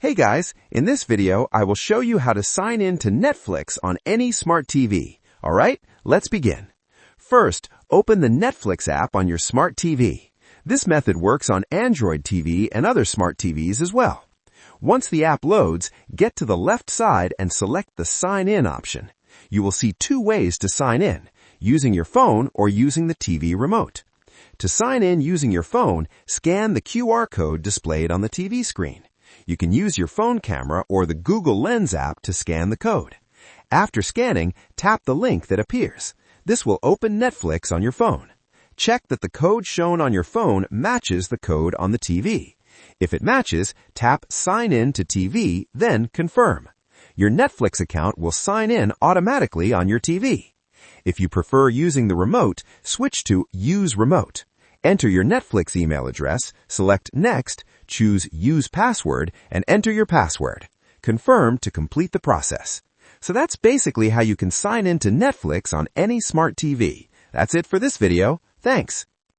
Hey guys, in this video, I will show you how to sign in to Netflix on any smart TV. Alright, let's begin. First, open the Netflix app on your smart TV. This method works on Android TV and other smart TVs as well. Once the app loads, get to the left side and select the Sign In option. You will see two ways to sign in, using your phone or using the TV remote. To sign in using your phone, scan the QR code displayed on the TV screen. You can use your phone camera or the Google Lens app to scan the code. After scanning, tap the link that appears. This will open Netflix on your phone. Check that the code shown on your phone matches the code on the TV. If it matches, tap Sign In to TV, then Confirm. Your Netflix account will sign in automatically on your TV. If you prefer using the remote, switch to Use Remote. Enter your Netflix email address, select Next, choose Use Password, and enter your password. Confirm to complete the process. So that's basically how you can sign in to Netflix on any smart TV. That's it for this video. Thanks.